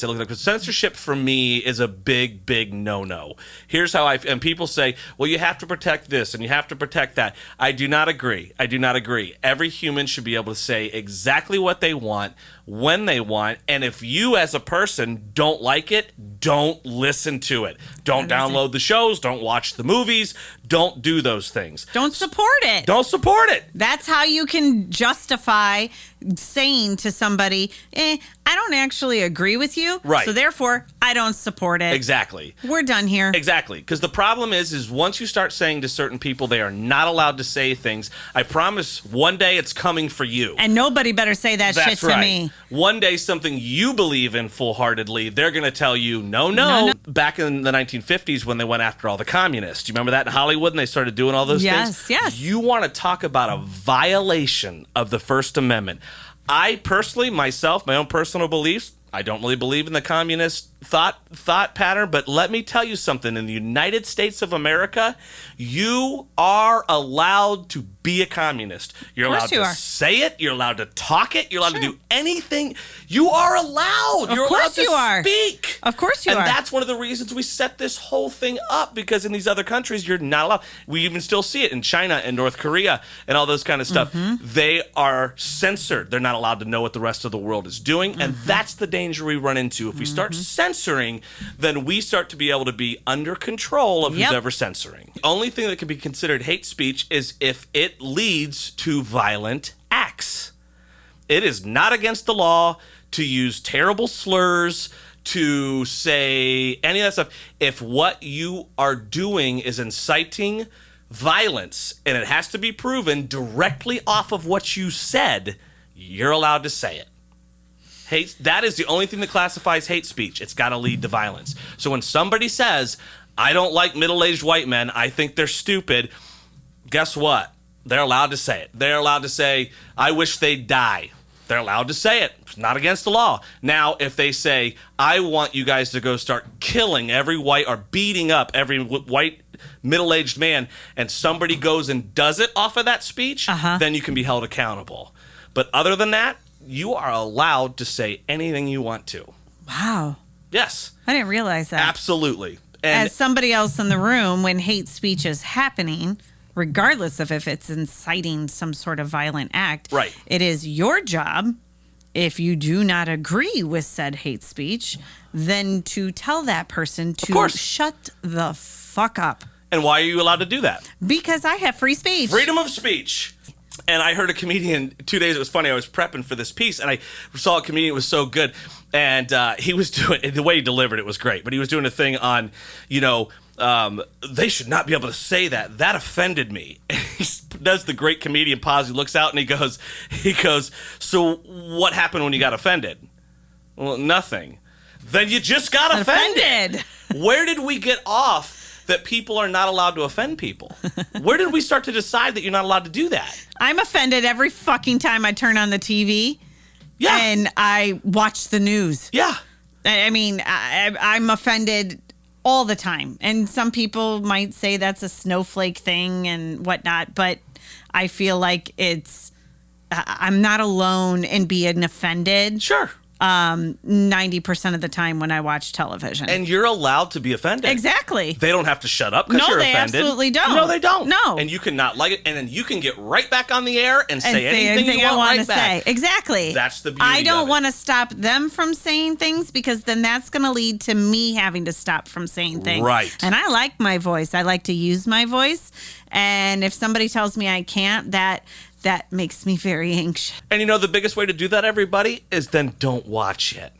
say, look, because censorship for me is a big, big no-no. Here's how and people say, well, you have to protect this and you have to protect that. I do not agree. Every human should be able to say exactly what they want, when they want, and if you as a person don't like it, don't listen to it. Don't download the shows, don't watch the movies, don't do those things. Don't support it. Don't support it. That's how you can justify saying to somebody, I don't actually agree with you, right, so therefore I don't support it. Exactly. We're done here. Exactly. Because the problem is once you start saying to certain people they are not allowed to say things, I promise one day it's coming for you. And nobody better say that shit to me. One day something you believe in full-heartedly, they're going to tell you, no. Back in the 1950s when they went after all the communists. Do you remember that in Hollywood and they started doing all those things? Yes. You want to talk about a violation of the First Amendment. I personally, myself, my own personal beliefs, I don't really believe in the communist thought pattern, but let me tell you something. In the United States of America, you are allowed to be a communist. You're allowed to say it. You're allowed to talk it. You're allowed to do anything. You are allowed. You're allowed to speak. Of course you are. And that's one of the reasons we set this whole thing up, because in these other countries, you're not allowed. We even still see it in China and North Korea and all those kind of stuff. They are censored. They're not allowed to know what the rest of the world is doing. And that's the danger we run into. If we start censoring, then we start to be able to be under control of who's ever censoring. The only thing that can be considered hate speech is if it leads to violent acts. It is not against the law to use terrible slurs, to say any of that stuff. If what you are doing is inciting violence, and it has to be proven directly off of what you said, you're allowed to say it. Hate, that is the only thing that classifies hate speech. It's got to lead to violence. So when somebody says, I don't like middle-aged white men, I think they're stupid, guess what? They're allowed to say it. They're allowed to say, I wish they'd die. They're allowed to say it. It's not against the law. Now, if they say, I want you guys to go start killing every white or beating up every white middle-aged man, and somebody goes and does it off of that speech, then you can be held accountable. But other than that, you are allowed to say anything you want to. Wow. Yes. I didn't realize that. Absolutely. And as somebody else in the room, when hate speech is happening, regardless of if it's inciting some sort of violent act, right, it is your job, if you do not agree with said hate speech, then to tell that person to shut the fuck up. And why are you allowed to do that? Because I have free speech. Freedom of speech. And I heard a comedian 2 days, it was funny, I was prepping for this piece, and I saw a comedian, it was so good, and he was doing, the way he delivered it was great, but he was doing a thing on, they should not be able to say that. That offended me. And he does the great comedian pause, he looks out and he goes, so what happened when you got offended? Well, nothing. Then you just got offended. Where did we get off that people are not allowed to offend people? Where did we start to decide that you're not allowed to do that? I'm offended every fucking time I turn on the TV. Yeah. And I watch the news. Yeah. I mean, I'm offended all the time. And some people might say that's a snowflake thing and whatnot, but I feel like I'm not alone in being offended. Sure. 90% of the time when I watch television. And you're allowed to be offended. Exactly. They don't have to shut up because you're offended. No, they absolutely don't. No, they don't. No. And you can not like it, and then you can get right back on the air and say anything you want right back. Exactly. That's the beauty I don't of it. want to stop them from saying things, because then that's going to lead to me having to stop from saying things. Right. And I like my voice. I like to use my voice. And if somebody tells me I can't, that makes me very anxious. And the biggest way to do that, everybody, is then don't watch it.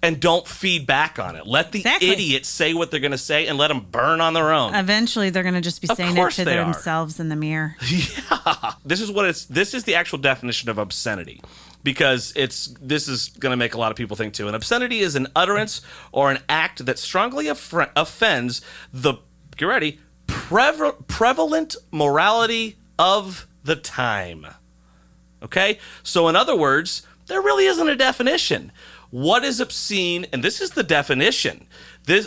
And don't feed back on it. Let the idiots say what they're going to say and let them burn on their own. Eventually, they're going to just be saying it to themselves in the mirror. Yeah. This is the actual definition of obscenity. Because this is going to make a lot of people think too. And obscenity is an utterance or an act that strongly offends the, get ready, prevalent morality of the time. Okay? So in other words, there really isn't a definition. What is obscene, and this is the definition,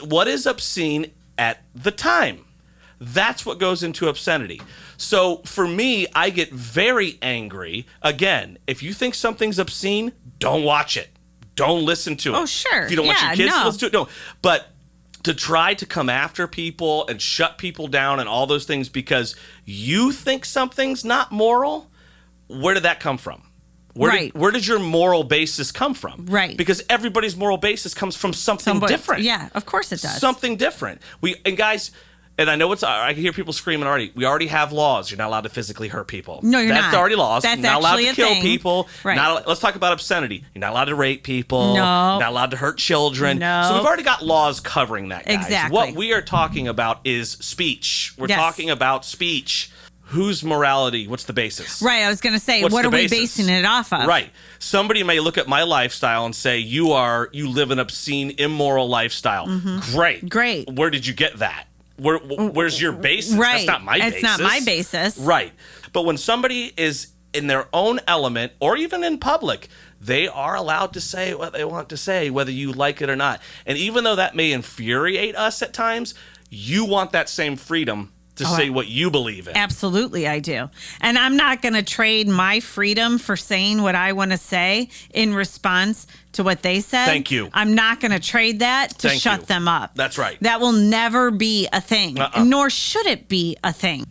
what is obscene at the time? That's what goes into obscenity. So for me, I get very angry. Again, if you think something's obscene, don't watch it. don't listen to it. Oh, sure. If you don't want your Yeah, kids no. to listen to it, no. But to try to come after people and shut people down and all those things because you think something's not moral, where did that come from? Where did your moral basis come from? Right. Because everybody's moral basis comes from something different. Yeah, of course it does. Something different. And guys, and I know I can hear people screaming already. We already have laws. You're not allowed to physically hurt people. No, you're not. That's already laws. That's you're not allowed actually to a kill thing. people. Right. Let's talk about obscenity. You're not allowed to rape people. No. You're not allowed to hurt children. No. So we've already got laws covering that, guys. Exactly. What we are talking about is speech. We're Yes. talking about speech. Whose morality? What's the basis? Right. I was going to say, What's what the are we basis? basing it off of? Right. Somebody may look at my lifestyle and say, you live an obscene, immoral lifestyle. Mm-hmm. Great. Where did you get that? Where's your basis? Right. That's not my basis. It's not my basis. Right. But when somebody is in their own element or even in public, they are allowed to say what they want to say, whether you like it or not. And even though that may infuriate us at times, you want that same freedom to say what you believe in. Absolutely, I do. And I'm not going to trade my freedom for saying what I want to say in response to what they said. Thank you. I'm not going to trade that to Thank shut you. them up. That's right. That will never be a thing, nor should it be a thing.